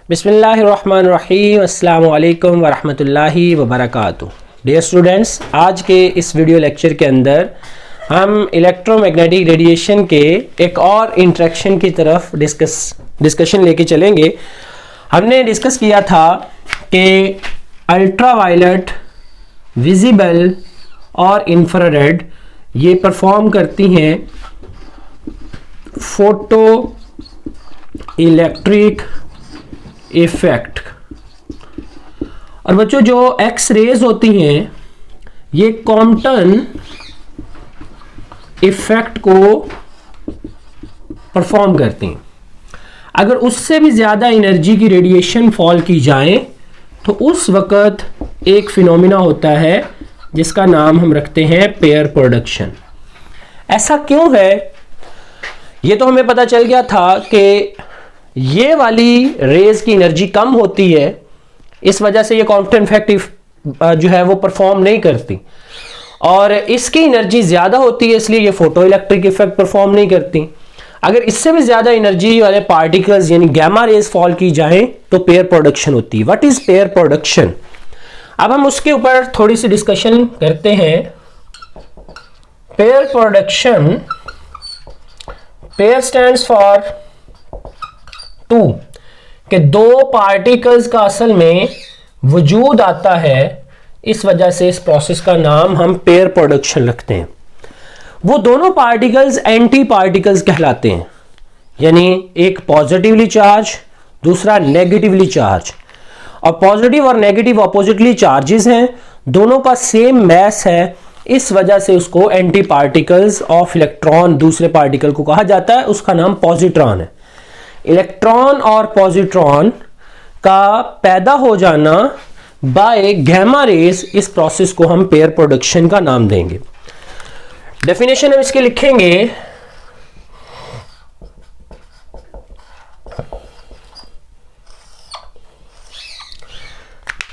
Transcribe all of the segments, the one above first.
बिस्मिल्लाहिर्रहमानिर्रहीम, अस्सलामु अलैकुम वरहमतुल्लाहि वबरकातुहू। डियर स्टूडेंट्स, आज के इस वीडियो लेक्चर के अंदर हम इलेक्ट्रोमैग्नेटिक रेडिएशन के एक और इंटरेक्शन की तरफ डिस्कशन लेके चलेंगे। हमने डिस्कस किया था कि अल्ट्रावायलेट, विजिबल और इंफ्रारेड ये परफॉर्म करती हैं फोटो इलेक्ट्रिक इफेक्ट। और बच्चों, जो एक्स रेज होती हैं ये कॉम्पटन इफेक्ट को परफॉर्म करती हैं। अगर उससे भी ज़्यादा एनर्जी की रेडिएशन फॉल की जाए तो उस वक़्त एक फिनोमिना होता है जिसका नाम हम रखते हैं पेयर प्रोडक्शन। ऐसा क्यों है ये तो हमें पता चल गया था कि ये वाली रेज की एनर्जी कम होती है, इस वजह से ये कॉम्पटन इफेक्ट जो है वो परफॉर्म नहीं करती, और इसकी एनर्जी ज़्यादा होती है इसलिए ये फोटो इलेक्ट्रिक इफेक्ट परफॉर्म नहीं करती। अगर इससे भी ज़्यादा एनर्जी वाले पार्टिकल्स यानी गैमा रेज फॉल की जाए तो पेयर प्रोडक्शन होती है। What is pair production? अब हम उसके ऊपर थोड़ी सी डिस्कशन करते हैं। Pair production, pair stands for two, कि दो पार्टिकल्स का असल में वजूद आता है, इस वजह से इस प्रोसेस का नाम हम पेयर प्रोडक्शन रखते हैं। वो दोनों पार्टिकल्स एंटी पार्टिकल्स कहलाते हैं, यानी एक पॉजिटिवली चार्ज, दूसरा नेगेटिवली चार्ज। और पॉजिटिव और नेगेटिव अपोजिटली चार्जेस हैं, दोनों का सेम मैस है, इस वजह से उसको एंटी पार्टिकल्स ऑफ इलेक्ट्रॉन दूसरे पार्टिकल को कहा जाता है, उसका नाम पॉजिट्रॉन है। इलेक्ट्रॉन और पॉजिट्रॉन का पैदा हो जाना बाय गैमा रेज, इस प्रोसेस को हम पेयर प्रोडक्शन का नाम देंगे। डेफिनेशन हम इसके लिखेंगे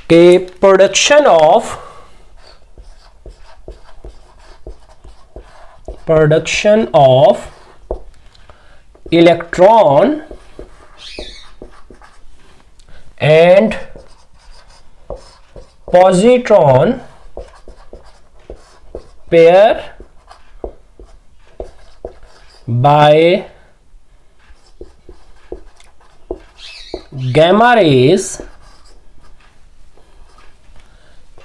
कि production of electron and positron pair by gamma rays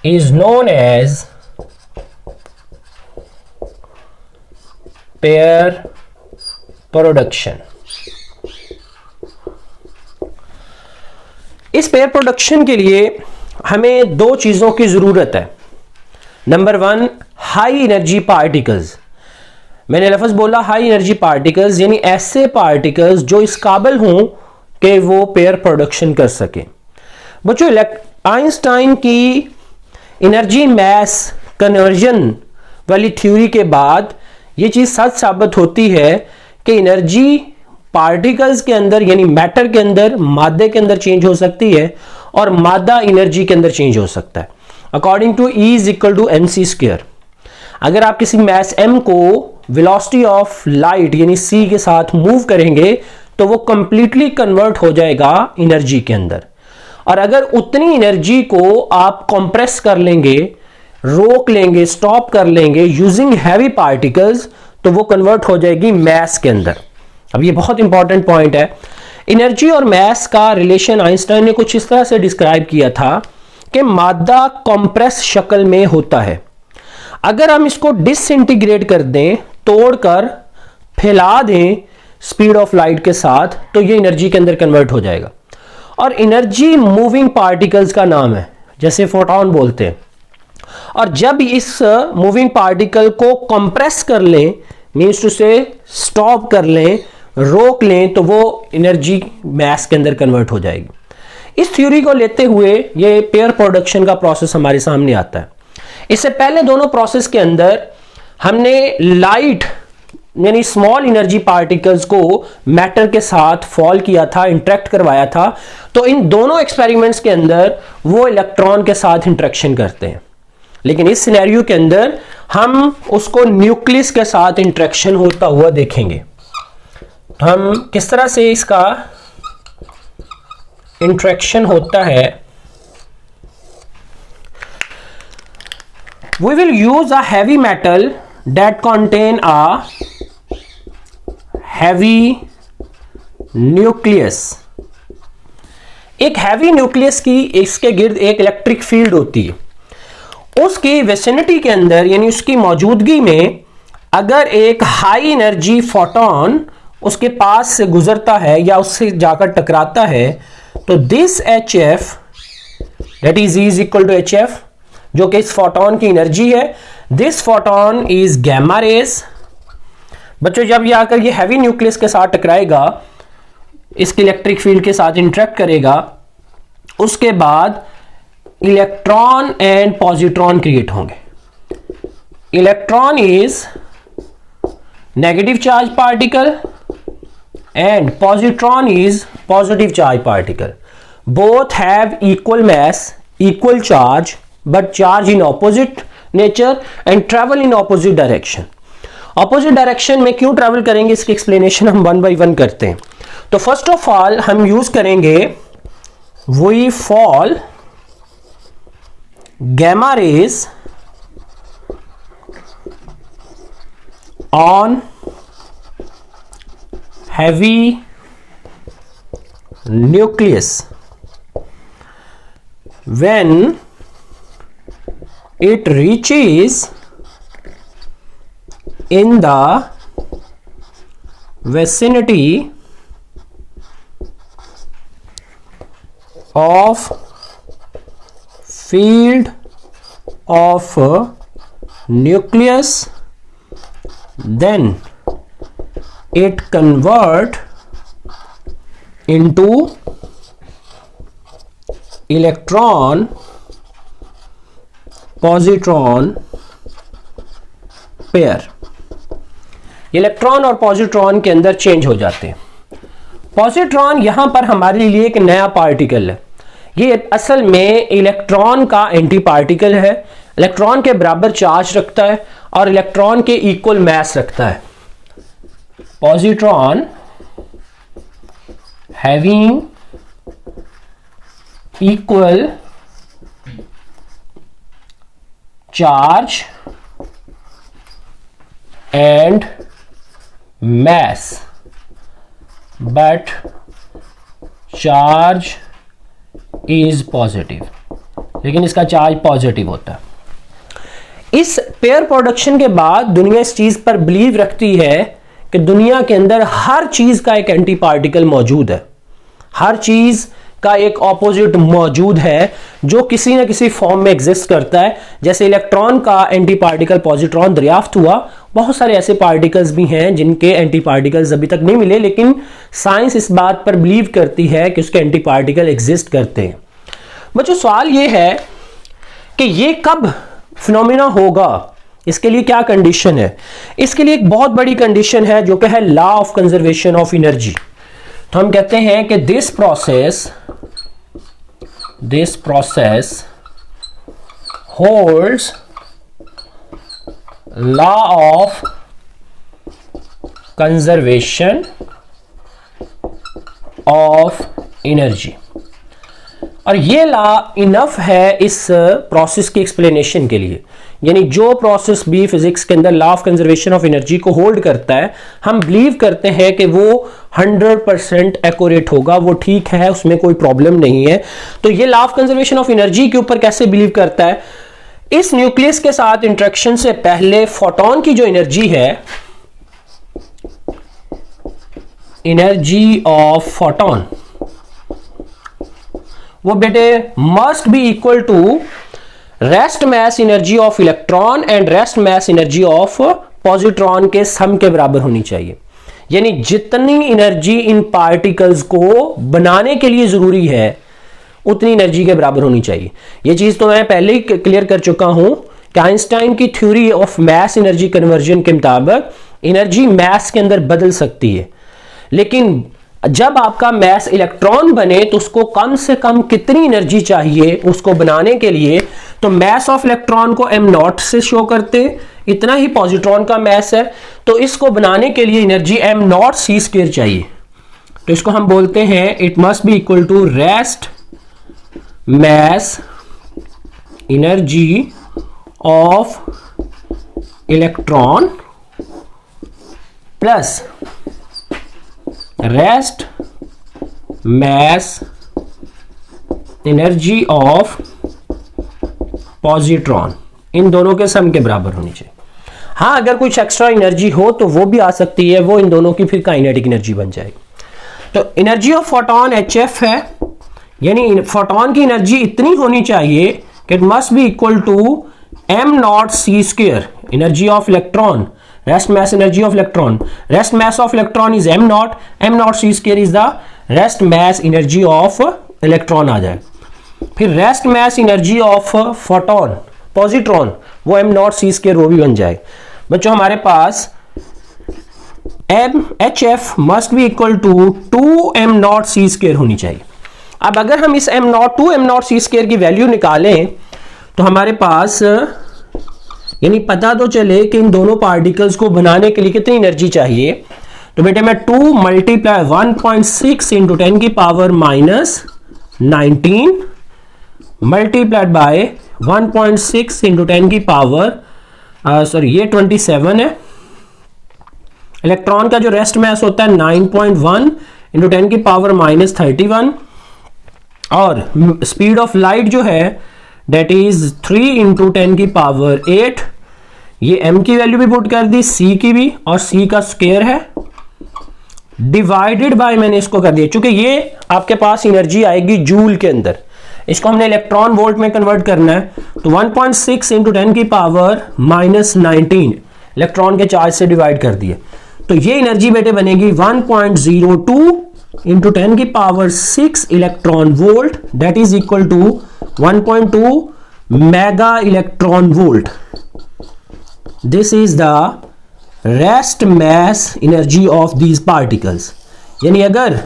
is known as pair production. इस पेयर प्रोडक्शन के लिए हमें दो चीजों की जरूरत है। Number one, high energy particles. मैंने लफ्ज बोला हाई एनर्जी पार्टिकल्स, यानी ऐसे पार्टिकल्स जो इस काबिल हों कि वो पेयर प्रोडक्शन कर सके। बच्चों, आइंस्टाइन की एनर्जी मैस कन्वर्जन वाली थ्योरी के बाद ये चीज सच साबित होती है कि एनर्जी पार्टिकल्स के अंदर यानी मैटर के अंदर, मादे के अंदर चेंज हो सकती है और मादा एनर्जी के अंदर चेंज हो सकता है। According to E is equal to mc square. अगर आप किसी मैस m को वेलोसिटी ऑफ लाइट यानी c के साथ मूव करेंगे तो वो कंप्लीटली कन्वर्ट हो जाएगा एनर्जी के अंदर, और अगर उतनी एनर्जी को आप कंप्रेस कर लेंगे, रोक लेंगे, स्टॉप कर लेंगे यूजिंग हैवी पार्टिकल्स, तो वो कन्वर्ट हो जाएगी मैस के अंदर। अब ये बहुत इंपॉर्टेंट पॉइंट है। एनर्जी और मैस का रिलेशन आइंस्टाइन ने कुछ इस तरह से डिस्क्राइब किया था कि मादा कॉम्प्रेस शक्ल में होता है। अगर हम इसको डिसइंटीग्रेट कर दें, तोड़कर फैला दें स्पीड ऑफ लाइट के साथ, तो ये एनर्जी के अंदर कन्वर्ट हो जाएगा। और एनर्जी मूविंग पार्टिकल्स का नाम है, जैसे फोटोन बोलते हैं। और जब इस मूविंग पार्टिकल को कंप्रेस कर लें, मीन्स टू से स्टॉप कर लें, रोक लें, तो वो एनर्जी मैस के अंदर कन्वर्ट हो जाएगी। इस थ्योरी को लेते हुए ये पेयर प्रोडक्शन का प्रोसेस हमारे सामने आता है। इससे पहले दोनों प्रोसेस के अंदर हमने लाइट यानी स्मॉल एनर्जी पार्टिकल्स को मैटर के साथ फॉल किया था, इंटरेक्ट करवाया था। तो इन दोनों एक्सपेरिमेंट्स के अंदर वो इलेक्ट्रॉन के साथ इंटरेक्शन करते हैं, लेकिन इस सिनेरियो के अंदर हम उसको न्यूक्लियस के साथ इंटरेक्शन होता हुआ देखेंगे। हम किस तरह से इसका इंट्रैक्शन होता है, we will use a heavy metal that contain a heavy nucleus। एक हैवी न्यूक्लियस की इसके गिर्द एक इलेक्ट्रिक फील्ड होती है, उसकी विसिनिटी के अंदर यानी उसकी मौजूदगी में अगर एक हाई एनर्जी फोटॉन उसके पास से गुजरता है या उससे जाकर टकराता है तो this HF that is E equal to HF, जो कि इस फोटॉन की एनर्जी है, this photon is gamma rays. बच्चों जब ये आकर ये हैवी न्यूक्लियस के साथ टकराएगा, इसके इलेक्ट्रिक फील्ड के साथ इंटरेक्ट करेगा, उसके बाद इलेक्ट्रॉन एंड पॉजिट्रॉन क्रिएट होंगे। Electron is negative charge particle and positron is positive charge particle. Both have equal mass, equal charge, but charge in opposite nature and travel in opposite direction. Opposite direction में क्यों travel करेंगे इसकी explanation हम one by one करते हैं। तो first of all हम use करेंगे we fall gamma rays on heavy nucleus when it reaches in the vicinity of field of nucleus, then it convert into electron positron pair. Electron और positron के अंदर change हो जाते हैं। Positron यहां पर हमारे लिए एक नया पार्टिकल है, ये असल में इलेक्ट्रॉन का एंटी पार्टिकल है, इलेक्ट्रॉन के बराबर चार्ज रखता है और इलेक्ट्रॉन के इक्वल मास रखता है। Positron having equal charge and mass but charge is positive, लेकिन इसका चार्ज पॉजिटिव होता है। इस पेयर प्रोडक्शन के बाद दुनिया इस चीज पर बिलीव रखती है कि दुनिया के अंदर हर चीज का एक एंटी पार्टिकल मौजूद है, हर चीज का एक ऑपोजिट मौजूद है जो किसी न किसी फॉर्म में एग्जिस्ट करता है। जैसे इलेक्ट्रॉन का एंटी पार्टिकल पॉजिट्रॉन दरियाफ्त हुआ, बहुत सारे ऐसे पार्टिकल्स भी हैं जिनके एंटी पार्टिकल्स अभी तक नहीं मिले, लेकिन साइंस इस बात पर बिलीव करती है कि उसके एंटी पार्टिकल एग्जिस्ट करते हैं। बच्चों सवाल ये है कि ये कब फिनोमिना होगा, इसके लिए क्या कंडीशन है? इसके लिए एक बहुत बड़ी कंडीशन है जो कि है law of conservation of energy. तो हम कहते हैं कि this process holds law of conservation of energy, और ये लॉ इनफ है इस प्रोसेस की एक्सप्लेनेशन के लिए। यानी जो प्रोसेस भी फिजिक्स के अंदर law of conservation of energy को होल्ड करता है, हम बिलीव करते हैं कि वो 100% एक्यूरेट होगा, वो ठीक है, उसमें कोई प्रॉब्लम नहीं है। तो ये law of conservation of energy के ऊपर कैसे बिलीव करता है? इस न्यूक्लियस के साथ इंटरेक्शन से पहले फोटोन की जो एनर्जी है, एनर्जी ऑफ फोटोन, वो बेटे must be equal to rest mass energy of electron and rest mass energy of positron के सम के बराबर होनी चाहिए। यानी जितनी एनर्जी इन पार्टिकल्स को बनाने के लिए जरूरी है उतनी एनर्जी के बराबर होनी चाहिए। ये चीज तो मैं पहले ही क्लियर कर चुका हूं कि आइंस्टाइन की theory of mass energy conversion के मुताबिक एनर्जी मास के अंदर बदल सकती है, लेकिन जब आपका मास इलेक्ट्रॉन बने तो उसको कम से कम कितनी एनर्जी चाहिए उसको बनाने के लिए? तो मास ऑफ इलेक्ट्रॉन को m0 से शो करते, इतना ही पॉजिट्रॉन का मास है, तो इसको बनाने के लिए एनर्जी m0 c² चाहिए। तो इसको हम बोलते हैं it must be equal to rest mass energy of electron plus rest mass energy of positron, इन दोनों के सम के बराबर होनी चाहिए। हाँ, अगर कुछ एक्स्ट्रा एनर्जी हो तो वो भी आ सकती है, वो इन दोनों की फिर काइनेटिक एनर्जी बन जाएगी। तो एनर्जी ऑफ फोटोन HF है, यानी फोटोन की एनर्जी इतनी होनी चाहिए कि it must be equal to m0c², energy of electron, rest mass energy of electron, rest mass of electron is m0c² is the rest mass energy of electron आ जाए। फिर rest mass energy of photon positron वो m0c² वो भी बन जाए। बच्चों हमारे पास HF must be equal to 2m0c² होनी चाहिए। अब अगर हम इस m0c² की वैल्यू निकालें तो हमारे पास यानी पता तो चले कि इन दोनों पार्टिकल्स को बनाने के लिए कितनी एनर्जी चाहिए। तो बेटे मैं 2 मल्टीप्लाई 1.6 इंटू 10 की पावर -19 मल्टीप्लाइड बाय 1.6 इंटू 10 की पावर सॉरी ये 27 है। इलेक्ट्रॉन का जो रेस्ट मैस होता है 9.1 इंटू 10 की पावर -31 और स्पीड ऑफ लाइट जो है डेट इज 3 इंटू 10 की पावर 8। ये m की वैल्यू भी पुट कर दी, c की भी, और c का स्क्वायर है डिवाइडेड बाय मैंने इसको कर दिया, चूंकि ये आपके पास एनर्जी आएगी जूल के अंदर, इसको हमने इलेक्ट्रॉन वोल्ट में कन्वर्ट करना है। तो 1.6 इंटू 10 की पावर -19 इलेक्ट्रॉन के चार्ज से डिवाइड कर दिए, तो ये एनर्जी बेटे बनेगी 1.02 इंटू 10 की power 6 electron volt, that is equal to 1.2 mega electron volt. This is the rest mass energy of these particles. यानी अगर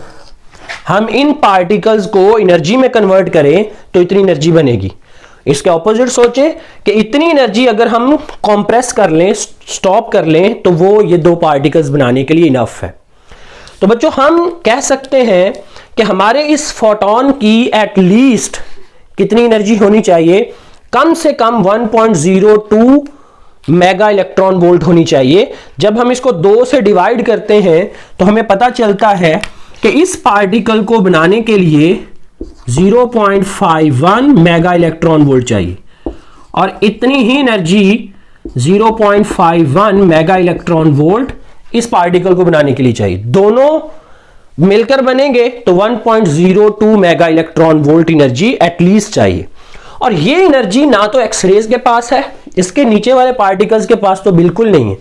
हम इन पार्टिकल्स को एनर्जी में कन्वर्ट करें तो इतनी एनर्जी बनेगी। इसके ऑपोजिट सोचें कि इतनी एनर्जी अगर हम कंप्रेस कर लें, स्टॉप कर लें, तो वो ये दो पार्टिकल्स बनाने के लिए इनफ है। तो बच्चों हम कह सकते हैं कि हमारे इस फोटोन की एटलीस्ट कितनी एनर्जी होनी चाहिए, कम से कम 1.02 मेगा इलेक्ट्रॉन वोल्ट होनी चाहिए। जब हम इसको 2 से डिवाइड करते हैं तो हमें पता चलता है कि इस पार्टिकल को बनाने के लिए 0.51 मेगा इलेक्ट्रॉन वोल्ट चाहिए, और इतनी ही एनर्जी 0.51 मेगा इलेक्ट्रॉन वोल्ट इस पार्टिकल को बनाने के लिए चाहिए। दोनों मिलकर बनेंगे तो 1.02 mega electron volt energy at least चाहिए। और ये एनर्जी ना तो एक्सरेज के पास है, इसके नीचे वाले पार्टिकल्स के पास तो बिल्कुल नहीं है,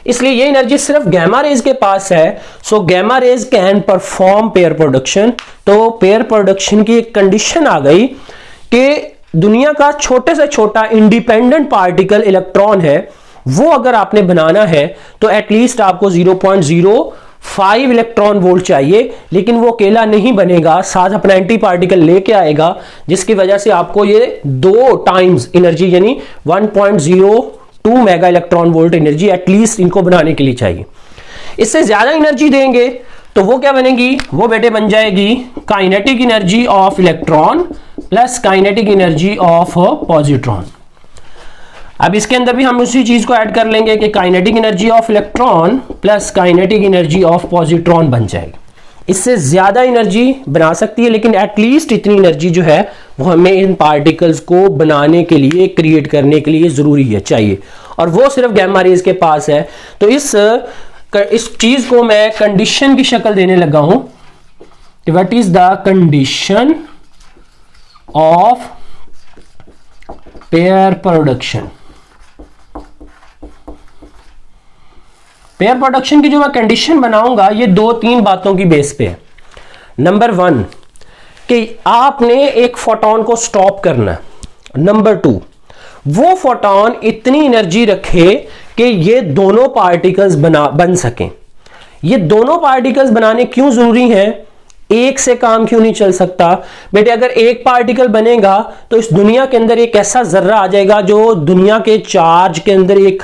इसलिए ये एनर्जी सिर्फ गैमा रेज के पास है। So gamma rays can perform pair production. तो पेयर प्रोडक्शन की एक कंडीशन आ गई कि दुनिया का छोटे से छोटा इंडिपेंडेंट पार्टिकल इलेक्ट्रॉन है, वो अगर आपने बनाना है तो एटलीस्ट आपको 0.05 इलेक्ट्रॉन वोल्ट चाहिए। लेकिन वो अकेला नहीं बनेगा, साथ अपना एंटी पार्टिकल लेके आएगा, जिसकी वजह से आपको ये 2 टाइम्स एनर्जी यानी 1.02 mega electron volt energy at least इनको बनाने के लिए चाहिए। इससे ज्यादा एनर्जी देंगे तो वो क्या बनेगी, वो बेटे बन जाएगी kinetic energy of electron plus kinetic energy of positron. अब इसके अंदर भी हम उसी चीज को ऐड कर लेंगे कि kinetic energy of electron plus kinetic energy of positron बन जाएगी। इससे ज्यादा एनर्जी बना सकती है, लेकिन एटलीस्ट इतनी एनर्जी जो है वो हमें इन पार्टिकल्स को बनाने के लिए, क्रिएट करने के लिए जरूरी है, चाहिए, और वो सिर्फ गैमा रेज के पास है। तो इस चीज को मैं कंडीशन की शक्ल देने लगा हूं कि what is the condition of pair production. Pair production की जो मैं कंडीशन बनाऊंगा ये 2-3 बातों की बेस पे है। नंबर 1 कि आपने एक फोटोन को स्टॉप करना है। नंबर 2 वो फोटोन इतनी एनर्जी रखे कि ये दोनों पार्टिकल्स बन सकें। ये दोनों पार्टिकल्स बनाने क्यों जरूरी हैं, एक से काम क्यों नहीं चल सकता बेटे। अगर एक पार्टिकल बनेगा तो इस दुनिया के अंदर एक ऐसा जर्रा आ जाएगा जो दुनिया के चार्ज के अंदर एक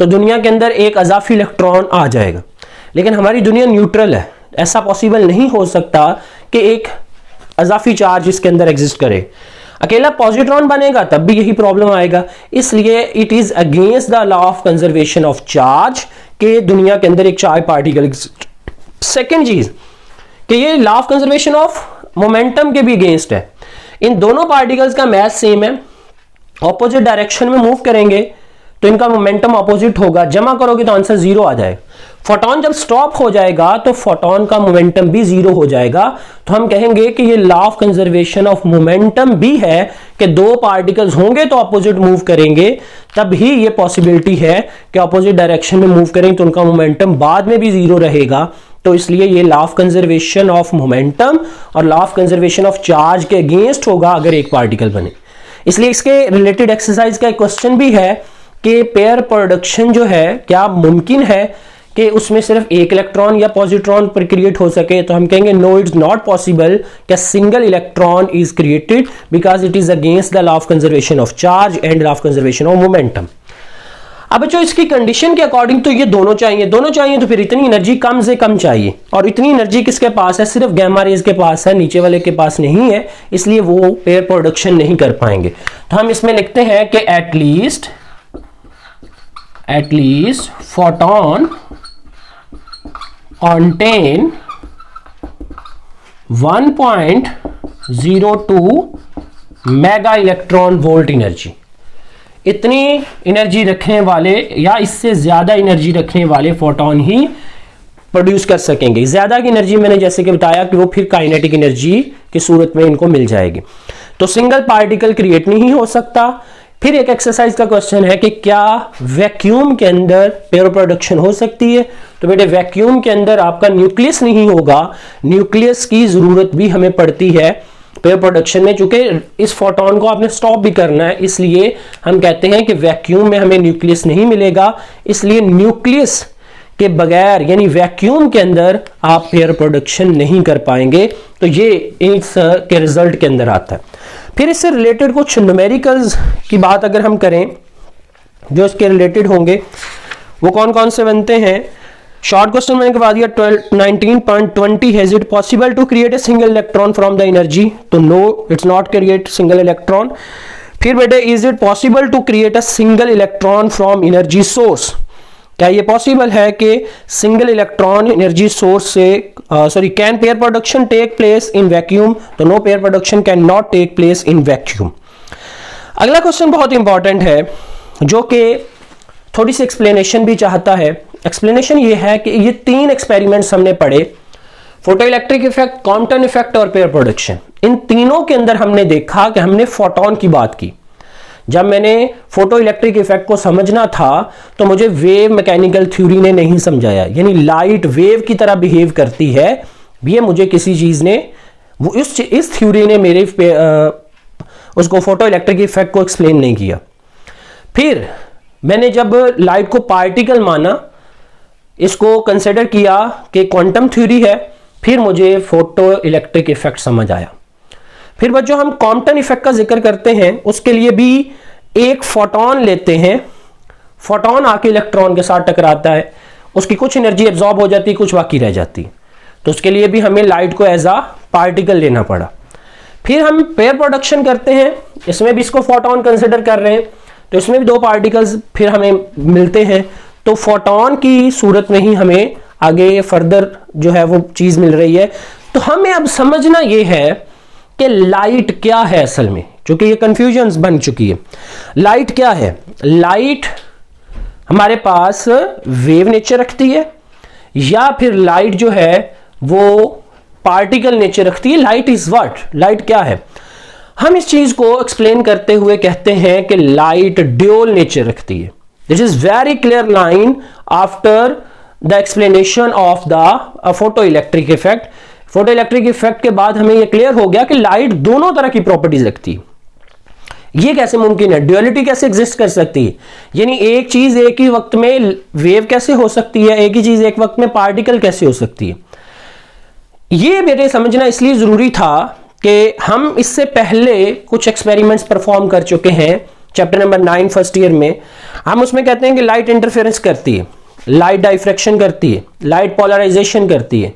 तो दुनिया के अंदर एक अजाफी इलेक्ट्रॉन आ जाएगा। लेकिन हमारी दुनिया न्यूट्रल है, ऐसा पॉसिबल नहीं हो सकता कि एक अजाफी चार्ज इसके अंदर एग्जिस्ट करे। अकेला पॉजिट्रॉन बनेगा तब भी यही प्रॉब्लम आएगा। इसलिए it is against the law of conservation of charge के दुनिया के अंदर एक चार्ज पार्टिकल एग्जिस्ट। सेकेंड चीज कि ये law of conservation of momentum के भी अगेंस्ट है। इन दोनों पार्टिकल्स का मैथ सेम है, ऑपोजिट डायरेक्शन में मूव करेंगे तो इनका मोमेंटम ऑपोजिट होगा, जमा करोगे तो आंसर जीरो आ जाएगा। फोटोन जब स्टॉप हो जाएगा तो फोटोन का मोमेंटम भी जीरो हो जाएगा। तो हम कहेंगे कि ये law of conservation of momentum भी है कि दो पार्टिकल्स होंगे तो ऑपोजिट मूव करेंगे, तब ही ये पॉसिबिलिटी है कि ऑपोजिट डायरेक्शन में मूव करेंगे तो उनका मोमेंटम बाद में भी जीरो रहेगा। तो इसलिए ये law of conservation of momentum और law of conservation of charge के अगेंस्ट होगा अगर एक पार्टिकल बने। इसलिए इसके रिलेटेड एक्सरसाइज का एक क्वेश्चन भी है कि पेयर प्रोडक्शन जो है क्या मुमकिन है कि उसमें सिर्फ एक इलेक्ट्रॉन या पॉजिट्रॉन पर क्रिएट हो सके। तो हम कहेंगे नो, इट्स नॉट पॉसिबल कि single electron is created because it is against the law of conservation of charge and law of conservation of momentum. अब जो इसकी कंडीशन के अकॉर्डिंग तो ये दोनों चाहिए तो फिर इतनी एनर्जी कम से कम चाहिए, और इतनी एनर्जी किसके पास है? सिर्फ गामा रेज के पास है, नीचे वाले के पास नहीं है, इसलिए वो पेयर प्रोडक्शन नहीं कर पाएंगे। तो हम इसमें लिखते हैं कि at least photon contain 1.02 mega electron volt energy. इतनी एनर्जी रखने वाले या इससे ज्यादा एनर्जी रखने वाले फोटोन ही प्रोड्यूस कर सकेंगे। ज्यादा की एनर्जी मैंने जैसे कि बताया कि वो फिर काइनेटिक एनर्जी की सूरत में इनको मिल जाएगी। तो सिंगल पार्टिकल क्रिएट नहीं हो सकता। फिर एक एक्सरसाइज का क्वेश्चन है कि क्या वैक्यूम के अंदर पेयर प्रोडक्शन हो सकती है? तो बेटे वैक्यूम के अंदर आपका न्यूक्लियस नहीं होगा, न्यूक्लियस की जरूरत भी हमें पड़ती है पेयर प्रोडक्शन में। चूंकि इस फोटोन को आपने स्टॉप भी करना है, इसलिए हम कहते हैं कि वैक्यूम में हमें न्यूक्लियस नहीं मिलेगा। इसलिए न्यूक्लियस के बगैर यानी वैक्यूम के अंदर आप पेयर प्रोडक्शन नहीं कर पाएंगे। तो ये इस के रिजल्ट के अंदर आता है। फिर इससे रिलेटेड कुछ न्यूमेरिकल्स की बात अगर हम करें जो इसके रिलेटेड होंगे, वो कौन कौन से बनते हैं? शॉर्ट क्वेश्चन मैंने करवा दिया 19.20 has it possible to create a single electron from the energy? तो no, it's not create single electron. फिर बेटे is it possible to create a single electron from energy source? क्या ये पॉसिबल है कि सिंगल इलेक्ट्रॉन एनर्जी सोर्स से can pair production take place in vacuum? तो no, pair production can not take place in vacuum. अगला question बहुत important है जो कि थोड़ी सी एक्सप्लेनेशन भी चाहता है। एक्सप्लेनेशन ये है कि ये तीन एक्सपेरिमेंट्स हमने पढ़े, photo electric effect, Compton effect और पेयर प्रोडक्शन। इन तीनों के अंदर हमने देखा कि हमने फोटोन की बात की। जब मैंने फोटो इलेक्ट्रिक इफेक्ट को समझना था तो मुझे वेव मैकेनिकल थ्योरी ने नहीं समझाया, यानी लाइट वेव की तरह बिहेव करती है, ये मुझे किसी चीज ने वो इस थ्योरी ने मेरे उसको फोटो इलेक्ट्रिक इफेक्ट को एक्सप्लेन नहीं किया। फिर मैंने जब लाइट को पार्टिकल माना, इसको कंसिडर किया कि क्वांटम थ्योरी है, फिर मुझे फोटो इलेक्ट्रिक इफेक्ट समझ आया। फिर बच्चों हम कॉम्पटन इफेक्ट का जिक्र करते हैं, उसके लिए भी एक फोटोन लेते हैं, फोटोन आके इलेक्ट्रॉन के साथ टकराता है, उसकी कुछ एनर्जी एब्जॉर्ब हो जाती है, कुछ बाकी रह जाती है। तो उसके लिए भी हमें लाइट को एज आ पार्टिकल लेना पड़ा। फिर हम पेयर प्रोडक्शन करते हैं, इसमें भी इसको फोटोन कंसिडर कर रहे हैं, तो इसमें भी दो पार्टिकल्स फिर हमें मिलते हैं। तो फोटोन की सूरत में ही हमें आगे फर्दर जो है वो चीज मिल रही है। तो हमें अब समझना ये है कि लाइट क्या है असल में, क्योंकि ये कंफ्यूजन बन चुकी है। लाइट क्या है? लाइट हमारे पास वेव नेचर रखती है या फिर लाइट जो है वो पार्टिकल नेचर रखती है? Light is what? लाइट क्या है? हम इस चीज को एक्सप्लेन करते हुए कहते हैं कि लाइट ड्यूअल नेचर रखती है। This is very clear line after the explanation of the photo electric effect. Photo electric effect के बाद हमें यह क्लियर हो गया कि लाइट दोनों तरह की प्रॉपर्टीज रखती है। ये कैसे मुमकिन है? ड्यूअलिटी कैसे एग्जिस्ट कर सकती है? यानी एक चीज एक ही वक्त में वेव कैसे हो सकती है, एक ही चीज एक वक्त में पार्टिकल कैसे हो सकती है? ये मेरे समझना इसलिए जरूरी था कि हम इससे पहले कुछ एक्सपेरिमेंट्स परफॉर्म कर चुके हैं चैप्टर नंबर 9 फर्स्ट ईयर में, हम उसमें कहते हैं कि लाइट इंटरफेरेंस करती है, लाइट डाइफ्रैक्शन करती है, लाइट पोलराइजेशन करती है,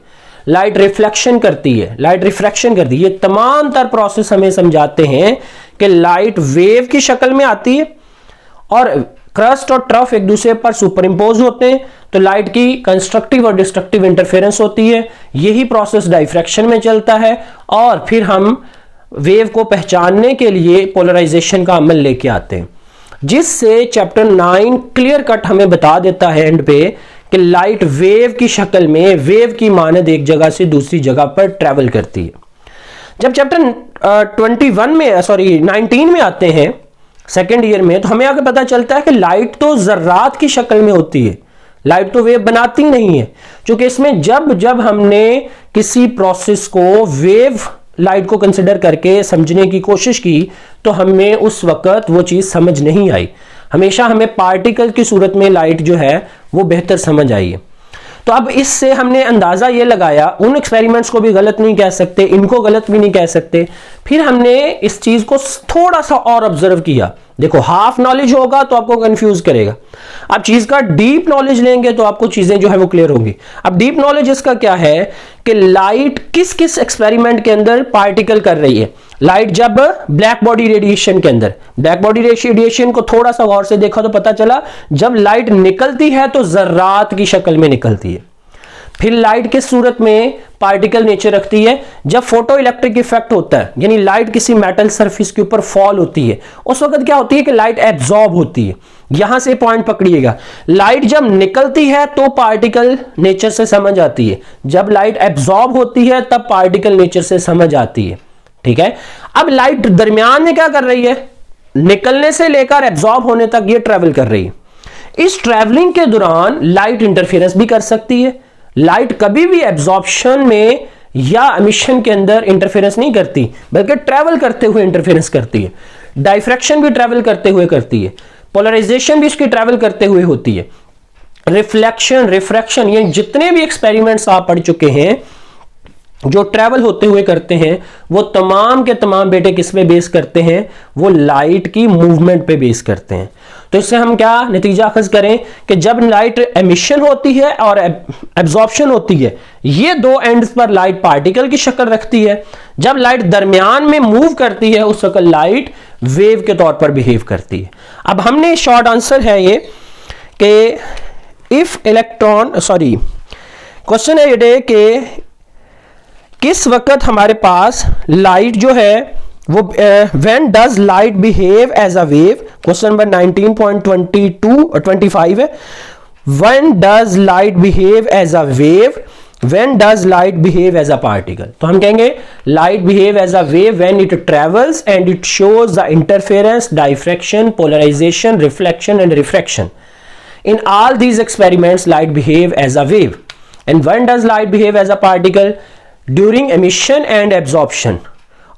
लाइट रिफ्लेक्शन करती है, लाइट रिफ्रैक्शन करती है। ये तमाम तर प्रोसेस हमें समझाते हैं कि लाइट वेव की शक्ल में आती है और क्रस्ट और ट्रफ एक दूसरे पर सुपर इंपोज होते हैं, तो लाइट की कंस्ट्रक्टिव और डिस्ट्रक्टिव इंटरफेरेंस होती है। यही प्रोसेस डाइफ्रैक्शन में चलता है और फिर हम वेव को पहचानने के लिए पोलराइजेशन का अमल लेके आते हैं, जिससे चैप्टर 9 क्लियर कट हमें बता देता है एंड पे कि लाइट वेव की शक्ल में, वेव की मानद एक जगह से दूसरी जगह पर ट्रेवल करती है। जब चैप्टर 19 में आते हैं सेकेंड ईयर में, तो हमें आगे पता चलता है कि लाइट तो जर्रात की शक्ल में होती है, लाइट तो वेव बनाती नहीं है। क्योंकि इसमें जब जब हमने किसी प्रोसेस को वेव लाइट को कंसिडर करके समझने की कोशिश की, तो हमें उस वक्त वो चीज समझ नहीं आई। हमेशा हमें पार्टिकल की सूरत में लाइट जो है वो बेहतर समझ आई है। तो अब इससे हमने अंदाजा ये लगाया, उन एक्सपेरिमेंट्स को भी गलत नहीं कह सकते, इनको गलत भी नहीं कह सकते। फिर हमने इस चीज को थोड़ा सा और ऑब्जर्व किया। देखो, हाफ नॉलेज होगा तो आपको कंफ्यूज करेगा, आप चीज का डीप नॉलेज लेंगे तो आपको चीजें जो है वो क्लियर होंगी। अब डीप नॉलेज इसका क्या है कि लाइट किस किस एक्सपेरिमेंट के अंदर पार्टिकल कर रही है। लाइट जब ब्लैक बॉडी रेडिएशन के अंदर, ब्लैक बॉडी रेडिएशन को थोड़ा सा गौर से देखा तो पता चला, जब लाइट निकलती है तो जर्रात की शक्ल में निकलती है। फिर लाइट किस सूरत में पार्टिकल नेचर रखती है, जब फोटो इलेक्ट्रिक इफेक्ट होता है, यानी लाइट किसी मेटल सरफेस के ऊपर फॉल होती है, उस वक्त क्या होती है कि लाइट एब्जॉर्ब होती है। यहां से पॉइंट पकड़िएगा, लाइट जब निकलती है तो पार्टिकल नेचर से समझ आती है, जब लाइट एब्जॉर्ब होती है तब पार्टिकल नेचर से समझ आती है। ठीक है, अब लाइट दरमियान में क्या कर रही है, निकलने से लेकर एब्जॉर्ब होने तक ये ट्रेवल कर रही है। इस ट्रेवलिंग के दौरान लाइट इंटरफेरेंस भी कर सकती है। लाइट कभी भी एब्जॉर्प्शन में या एमिशन के अंदर इंटरफेरेंस नहीं करती, बल्कि ट्रैवल करते हुए इंटरफेरेंस करती है। डाइफ्रैक्शन भी ट्रैवल करते हुए करती है, पोलराइजेशन भी इसकी ट्रैवल करते हुए होती है। रिफ्लेक्शन, रिफ्रैक्शन, ये जितने भी एक्सपेरिमेंट्स आप पढ़ चुके हैं जो ट्रैवल होते हुए करते हैं, वो तमाम के तमाम बेटे किस पे बेस करते हैं, वो लाइट की मूवमेंट पे बेस करते हैं। तो इससे हम क्या नतीजा अखज करें कि जब लाइट एमिशन होती है और एब्जॉर्प्शन होती है, ये दो एंड्स पर लाइट पार्टिकल की शक्ल रखती है। जब लाइट दरमियान में मूव करती है उस वक्त लाइट वेव के तौर पर बिहेव करती है। अब हमने शॉर्ट आंसर है ये कि इफ इलेक्ट्रॉन, क्वेश्चन है ये कि किस वक्त हमारे पास लाइट जो है वो when does light behave as a wave, question number 19.22 और 25 है। When does light behave as a wave, when does light behave as a particle. तो हम कहेंगे light behave as a wave when it travels and it shows the interference, diffraction, polarisation, reflection and refraction. In all these experiments, light behave as a wave. And when does light behave as a particle? During emission and absorption.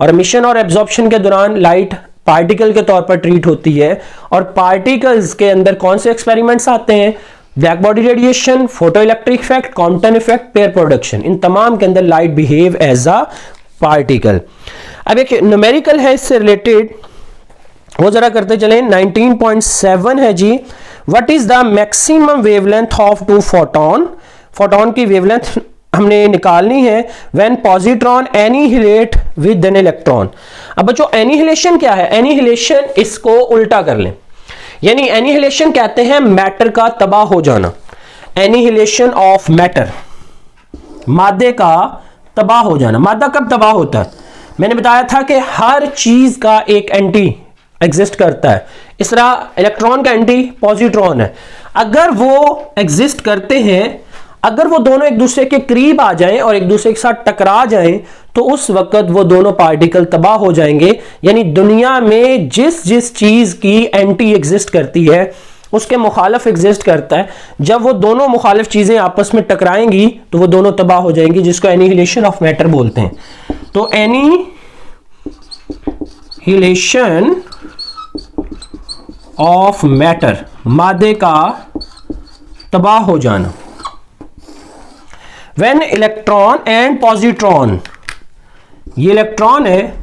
और emission और absorption के दौरान light particle के तौर पर treat होती है। और पार्टिकल्स के अंदर कौन से एक्सपेरिमेंट्स आते हैं, black body radiation, photo electric effect, Compton effect, pair production, इन तमाम के अंदर light behave as a particle. अब एक न्यूमेरिकल है इससे रिलेटेड, वो जरा करते चलें। 19.7 है जी, what is the maximum wavelength of two photon. Photon की वेवलेंथ हमने निकालनी है when positron annihilate with an electron. अब बच्चों एनिहिलेशन क्या है, एनिहिलेशन इसको उल्टा कर लें, यानी एनिहिलेशन कहते हैं मैटर का तबाह हो जाना। एनिहिलेशन ऑफ मैटर, मादे का तबाह हो जाना। मादा कब तबाह होता है, मैंने बताया था कि हर चीज का एक एंटी एग्जिस्ट करता है। इस तरह इलेक्ट्रॉन का एंटी पॉजिट्रॉन है। अगर वो एग्जिस्ट करते हैं, अगर वो दोनों एक दूसरे के करीब आ जाएं और एक दूसरे के साथ टकरा जाएं, तो उस वक्त वो दोनों पार्टिकल तबाह हो जाएंगे। यानी दुनिया में जिस जिस चीज की एंटी एग्जिस्ट करती है उसके मुखालिफ एग्जिस्ट करता है। जब वो दोनों मुखालिफ चीजें आपस में टकराएंगी तो वो दोनों तबाह हो जाएंगी, जिसको एनिहिलेशन ऑफ मैटर बोलते हैं। तो एनिहिलेशन ऑफ मैटर, मादे का तबाह हो जाना। व्हेन इलेक्ट्रॉन एंड पॉजिट्रॉन, ये इलेक्ट्रॉन है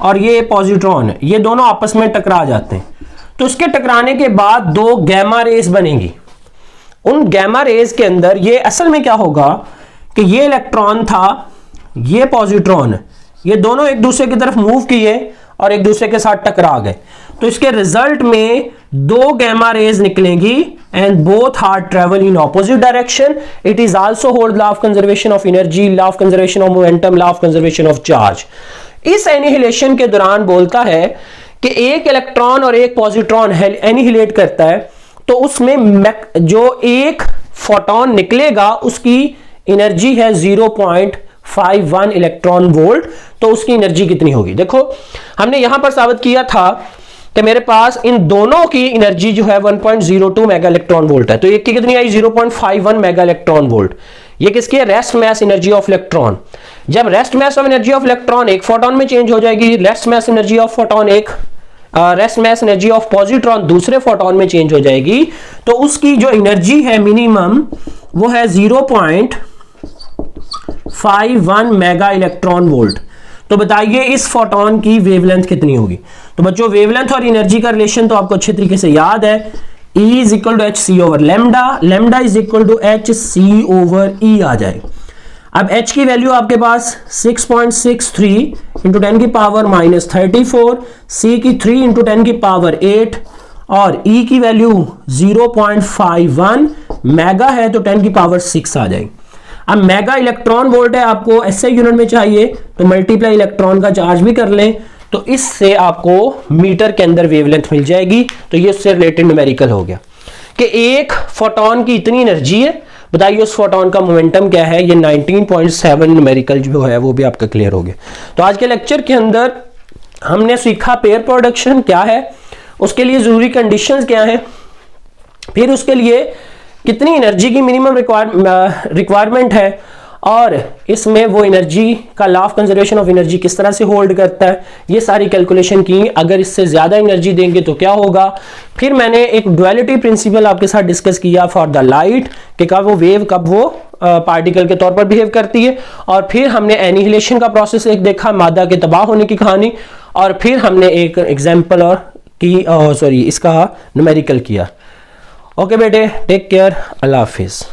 और ये पॉजिट्रॉन है, ये दोनों आपस में टकरा जाते हैं। तो इसके टकराने के बाद दो गैमा रेज बनेगी। उन गैमा रेज के अंदर ये असल में क्या होगा कि ये इलेक्ट्रॉन था, ये पॉजिट्रॉन, ये दोनों एक दूसरे की तरफ मूव किए और एक दूसरे के साथ टकरा गए। तो इसके रिजल्ट में दो गैमा रेज निकलेंगी and both are travel in opposite direction. It is also hold law of conservation of energy, law of conservation of momentum, law of conservation of charge. इस एनिहिलेशन के दौरान बोलता है कि एक इलेक्ट्रॉन और एक पॉजिट्रॉन एनिहिलेट करता है तो उसमें जो एक फोटोन निकलेगा उसकी एनर्जी है 0.51 इलेक्ट्रॉन वोल्ट। तो उसकी एनर्जी कितनी होगी? देखो हमने यहां पर साबित किया था कि मेरे पास इन दोनों की एनर्जी जो है 1.02 मेगा इलेक्ट्रॉन वोल्ट है, तो एक की कितनी आई? 0.51 मेगा इलेक्ट्रॉन वोल्ट। ये किसकी है? Rest mass energy of electron. जब rest mass of energy of electron एक फोटोन में चेंज हो जाएगी, rest mass energy of photon rest mass energy of positron दूसरे फोटोन में चेंज हो जाएगी, तो उसकी जो एनर्जी है मिनिमम वो है 0.51 मेगा इलेक्ट्रॉन वोल्ट। तो बताइए इस फोटोन की वेवलेंथ कितनी होगी? तो बच्चों वेवलेंथ और एनर्जी का रिलेशन तो आपको अच्छे तरीके से याद है, E is equal to h c over lambda, lambda is equal to h c over E आ जाए। अब h की वैल्यू आपके पास 6.63 इंटू 10 की पावर -34, c की 3 इंटू 10 की पावर 8 और e की वैल्यू 0.51 मेगा है तो 10 की पावर 6 आ जाएगी। अब मेगा इलेक्ट्रॉन वोल्ट है, आपको एसआई यूनिट में चाहिए तो मल्टीप्लाई इलेक्ट्रॉन का चार्ज भी कर लें तो इससे आपको मीटर के अंदर वेवलेंथ मिल जाएगी। तो ये उससे रिलेटेड न्यूमेरिकल हो गया कि एक फोटोन की इतनी एनर्जी है, बताइए उस फोटोन का मोमेंटम क्या है। ये 19.7 न्यूमेरिकल जो है वो भी आपका क्लियर हो गया। तो आज के लेक्चर के अंदर हमने सीखा पेयर प्रोडक्शन क्या है, उसके लिए जरूरी कंडीशंस क्या है, फिर उसके लिए कितनी एनर्जी की मिनिमम रिक्वायरमेंट है और इसमें वो एनर्जी का law of conservation of energy किस तरह से होल्ड करता है, ये सारी कैलकुलेशन की। अगर इससे ज्यादा एनर्जी देंगे तो क्या होगा। फिर मैंने एक डुअलिटी प्रिंसिपल आपके साथ डिस्कस किया फॉर द लाइट कि कब वो वेव कब वो पार्टिकल के तौर पर बिहेव करती है, और फिर हमने एनिहिलेशन का प्रोसेस एक देखा, मादा के तबाह होने की कहानी, और फिर हमने एक एग्जाम्पल और की इसका न्यूमेरिकल किया। ओके बेटे, टेक केयर, अल्लाह हाफिज।